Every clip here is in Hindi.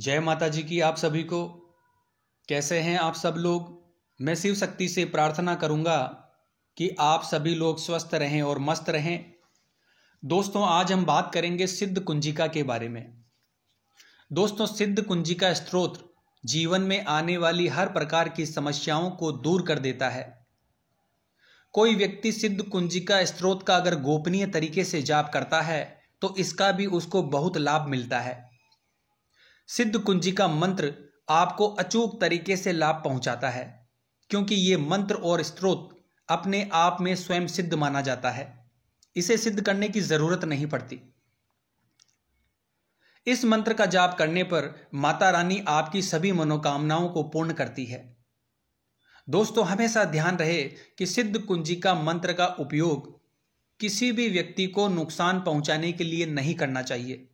जय माता जी की आप सभी को। कैसे हैं आप सब लोग। मैं शिव शक्ति से प्रार्थना करूंगा कि आप सभी लोग स्वस्थ रहें और मस्त रहें। दोस्तों, आज हम बात करेंगे सिद्ध कुंजिका के बारे में। दोस्तों, सिद्ध कुंजिका स्तोत्र जीवन में आने वाली हर प्रकार की समस्याओं को दूर कर देता है। कोई व्यक्ति सिद्ध कुंजिका स्तोत्र का अगर गोपनीय तरीके से जाप करता है तो इसका भी उसको बहुत लाभ मिलता है। सिद्ध कुंजिका मंत्र आपको अचूक तरीके से लाभ पहुंचाता है, क्योंकि ये मंत्र और स्तोत्र अपने आप में स्वयं सिद्ध माना जाता है। इसे सिद्ध करने की जरूरत नहीं पड़ती। इस मंत्र का जाप करने पर माता रानी आपकी सभी मनोकामनाओं को पूर्ण करती है। दोस्तों, हमेशा ध्यान रहे कि सिद्ध कुंजिका मंत्र का उपयोग किसी भी व्यक्ति को नुकसान पहुंचाने के लिए नहीं करना चाहिए,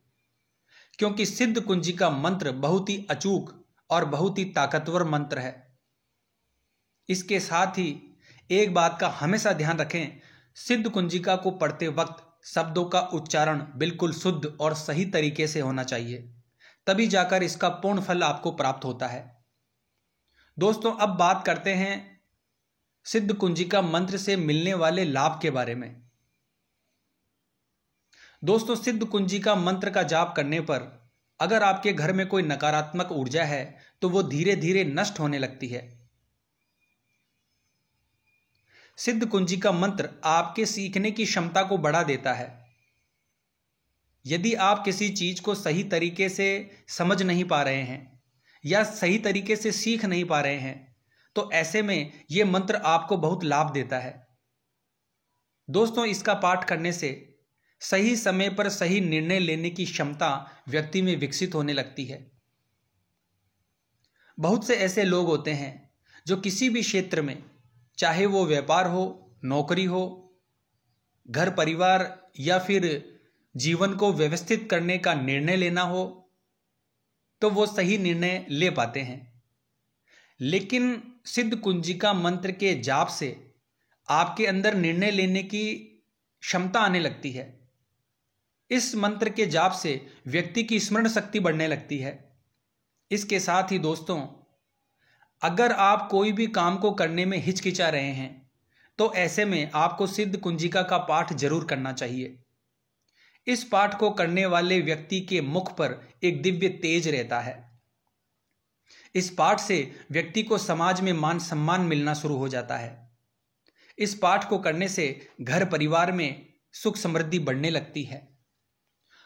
क्योंकि सिद्ध कुंजिका मंत्र बहुत ही अचूक और बहुत ही ताकतवर मंत्र है। इसके साथ ही एक बात का हमेशा ध्यान रखें, सिद्ध कुंजिका को पढ़ते वक्त शब्दों का उच्चारण बिल्कुल शुद्ध और सही तरीके से होना चाहिए, तभी जाकर इसका पूर्ण फल आपको प्राप्त होता है। दोस्तों, अब बात करते हैं सिद्ध कुंजिका मंत्र से मिलने वाले लाभ के बारे में। दोस्तों, सिद्ध कुंजिका मंत्र का जाप करने पर अगर आपके घर में कोई नकारात्मक ऊर्जा है तो वो धीरे धीरे नष्ट होने लगती है। सिद्ध कुंजिका मंत्र आपके सीखने की क्षमता को बढ़ा देता है। यदि आप किसी चीज को सही तरीके से समझ नहीं पा रहे हैं या सही तरीके से सीख नहीं पा रहे हैं तो ऐसे में यह मंत्र आपको बहुत लाभ देता है। दोस्तों, इसका पाठ करने से सही समय पर सही निर्णय लेने की क्षमता व्यक्ति में विकसित होने लगती है। बहुत से ऐसे लोग होते हैं जो किसी भी क्षेत्र में, चाहे वो व्यापार हो, नौकरी हो, घर परिवार या फिर जीवन को व्यवस्थित करने का निर्णय लेना हो, तो वो सही निर्णय ले पाते हैं। लेकिन सिद्ध कुंजिका मंत्र के जाप से आपके अंदर निर्णय लेने की क्षमता आने लगती है। इस मंत्र के जाप से व्यक्ति की स्मरण शक्ति बढ़ने लगती है। इसके साथ ही दोस्तों, अगर आप कोई भी काम को करने में हिचकिचा रहे हैं तो ऐसे में आपको सिद्ध कुंजिका का पाठ जरूर करना चाहिए। इस पाठ को करने वाले व्यक्ति के मुख पर एक दिव्य तेज रहता है। इस पाठ से व्यक्ति को समाज में मान सम्मान मिलना शुरू हो जाता है। इस पाठ को करने से घर परिवार में सुख समृद्धि बढ़ने लगती है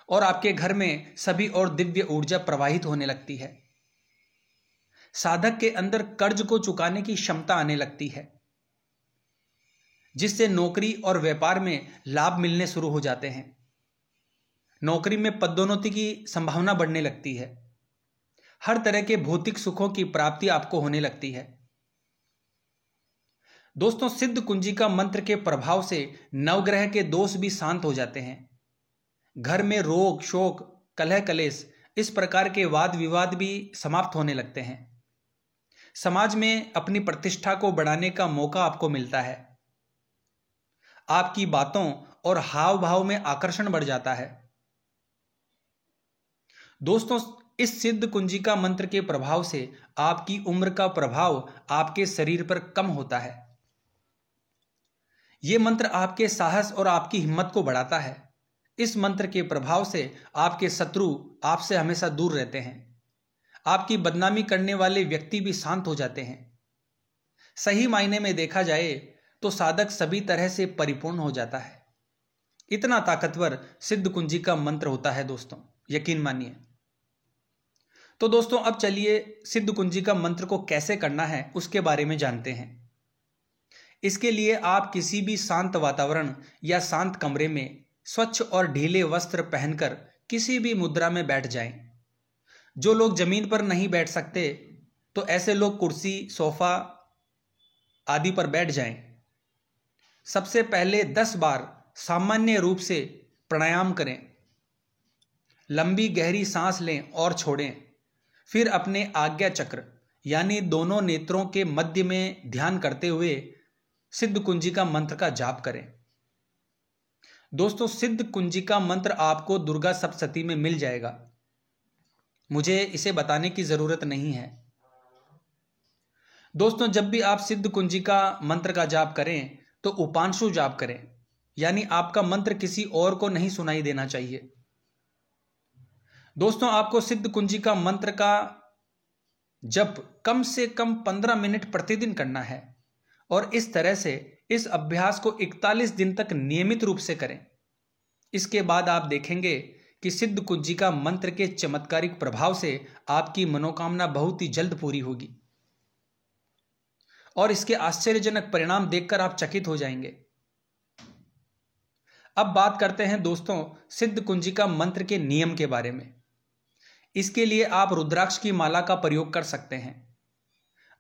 और आपके घर में सभी और दिव्य ऊर्जा प्रवाहित होने लगती है। साधक के अंदर कर्ज को चुकाने की क्षमता आने लगती है, जिससे नौकरी और व्यापार में लाभ मिलने शुरू हो जाते हैं। नौकरी में पदोन्नति की संभावना बढ़ने लगती है। हर तरह के भौतिक सुखों की प्राप्ति आपको होने लगती है। दोस्तों, सिद्ध कुंजिका मंत्र के प्रभाव से नवग्रह के दोष भी शांत हो जाते हैं। घर में रोग, शोक, कलह कलेश, इस प्रकार के वाद विवाद भी समाप्त होने लगते हैं। समाज में अपनी प्रतिष्ठा को बढ़ाने का मौका आपको मिलता है। आपकी बातों और हाव भाव में आकर्षण बढ़ जाता है। दोस्तों, इस सिद्ध कुंजिका मंत्र के प्रभाव से आपकी उम्र का प्रभाव आपके शरीर पर कम होता है। यह मंत्र आपके साहस और आपकी हिम्मत को बढ़ाता है। इस मंत्र के प्रभाव से आपके शत्रु आपसे हमेशा दूर रहते हैं। आपकी बदनामी करने वाले व्यक्ति भी शांत हो जाते हैं। सही मायने में देखा जाए तो साधक सभी तरह से परिपूर्ण हो जाता है। इतना ताकतवर सिद्ध कुंजिका मंत्र होता है दोस्तों, यकीन मानिए। तो दोस्तों, अब चलिए सिद्ध कुंजिका मंत्र को कैसे करना है उसके बारे में जानते हैं। इसके लिए आप किसी भी शांत वातावरण या शांत कमरे में स्वच्छ और ढीले वस्त्र पहनकर किसी भी मुद्रा में बैठ जाएं। जो लोग जमीन पर नहीं बैठ सकते तो ऐसे लोग कुर्सी, सोफा आदि पर बैठ जाएं। सबसे पहले 10 बार सामान्य रूप से प्राणायाम करें। लंबी गहरी सांस लें और छोड़ें। फिर अपने आज्ञा चक्र यानी दोनों नेत्रों के मध्य में ध्यान करते हुए सिद्ध कुंजिका मंत्र का जाप करें। दोस्तों, सिद्ध कुंजिका मंत्र आपको दुर्गा सप्तशती में मिल जाएगा। मुझे इसे बताने की जरूरत नहीं है। दोस्तों, जब भी आप सिद्ध कुंजिका मंत्र का जाप करें तो उपांशु जाप करें, यानी आपका मंत्र किसी और को नहीं सुनाई देना चाहिए। दोस्तों, आपको सिद्ध कुंजिका मंत्र का जप कम से कम 15 मिनट प्रतिदिन करना है और इस तरह से इस अभ्यास को 41 दिन तक नियमित रूप से करें। इसके बाद आप देखेंगे कि सिद्ध कुंजिका मंत्र के चमत्कारिक प्रभाव से आपकी मनोकामना बहुत ही जल्द पूरी होगी और इसके आश्चर्यजनक परिणाम देखकर आप चकित हो जाएंगे। अब बात करते हैं दोस्तों सिद्ध कुंजिका मंत्र के नियम के बारे में। इसके लिए आप रुद्राक्ष की माला का प्रयोग कर सकते हैं।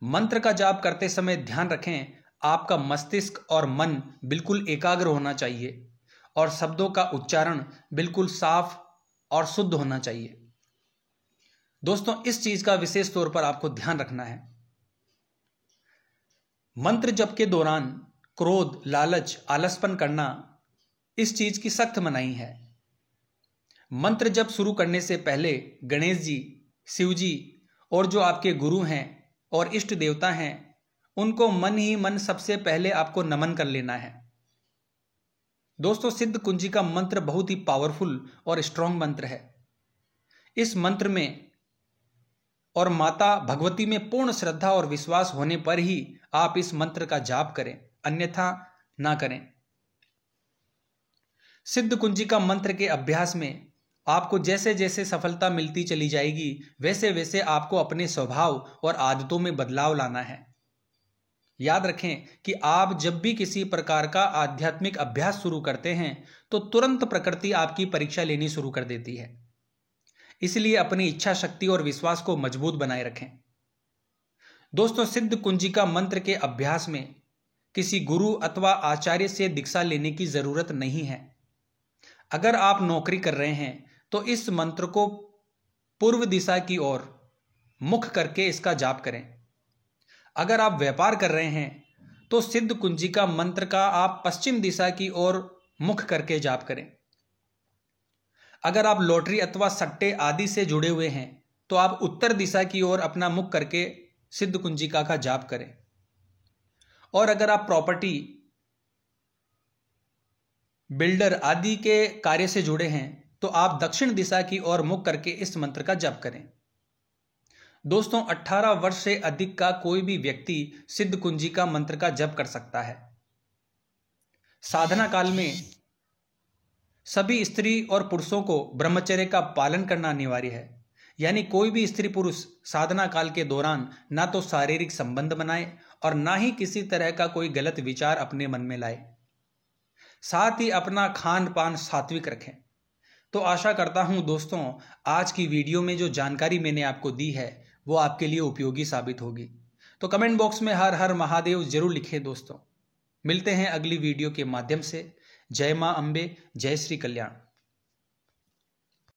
मंत्र का जाप करते समय ध्यान रखें, आपका मस्तिष्क और मन बिल्कुल एकाग्र होना चाहिए और शब्दों का उच्चारण बिल्कुल साफ और शुद्ध होना चाहिए। दोस्तों, इस चीज का विशेष तौर पर आपको ध्यान रखना है। मंत्र जप के दौरान क्रोध, लालच, आलसपन करना इस चीज की सख्त मनाही है। मंत्र जप शुरू करने से पहले गणेश जी, शिव जी और जो आपके गुरु हैं और इष्ट देवता हैं, उनको मन ही मन सबसे पहले आपको नमन कर लेना है। दोस्तों, सिद्ध कुंजिका मंत्र बहुत ही पावरफुल और स्ट्रांग मंत्र है। इस मंत्र में और माता भगवती में पूर्ण श्रद्धा और विश्वास होने पर ही आप इस मंत्र का जाप करें, अन्यथा ना करें। सिद्ध कुंजिका मंत्र के अभ्यास में आपको जैसे जैसे सफलता मिलती चली जाएगी, वैसे वैसे आपको अपने स्वभाव और आदतों में बदलाव लाना है। याद रखें कि आप जब भी किसी प्रकार का आध्यात्मिक अभ्यास शुरू करते हैं तो तुरंत प्रकृति आपकी परीक्षा लेनी शुरू कर देती है। इसलिए अपनी इच्छा शक्ति और विश्वास को मजबूत बनाए रखें। दोस्तों, सिद्ध कुंजिका मंत्र के अभ्यास में किसी गुरु अथवा आचार्य से दीक्षा लेने की जरूरत नहीं है। अगर आप नौकरी कर रहे हैं तो इस मंत्र को पूर्व दिशा की ओर मुख करके इसका जाप करें। अगर आप व्यापार कर रहे हैं तो सिद्ध कुंजिका मंत्र का आप पश्चिम दिशा की ओर मुख करके जाप करें। अगर आप लॉटरी अथवा सट्टे आदि से जुड़े हुए हैं तो आप उत्तर दिशा की ओर अपना मुख करके सिद्ध कुंजिका का जाप करें। और अगर आप प्रॉपर्टी, बिल्डर आदि के कार्य से जुड़े हैं तो आप दक्षिण दिशा की ओर मुख करके इस मंत्र का जप करें। दोस्तों, 18 वर्ष से अधिक का कोई भी व्यक्ति सिद्ध कुंजिका मंत्र का जप कर सकता है। साधना काल में सभी स्त्री और पुरुषों को ब्रह्मचर्य का पालन करना अनिवार्य है, यानी कोई भी स्त्री पुरुष साधना काल के दौरान ना तो शारीरिक संबंध बनाए और ना ही किसी तरह का कोई गलत विचार अपने मन में लाए। साथ ही अपना खान पान सात्विक रखें। तो आशा करता हूं दोस्तों, आज की वीडियो में जो जानकारी मैंने आपको दी है वो आपके लिए उपयोगी साबित होगी। तो कमेंट बॉक्स में हर हर महादेव जरूर लिखें दोस्तों। मिलते हैं अगली वीडियो के माध्यम से। जय मां अम्बे, जय श्री कल्याण।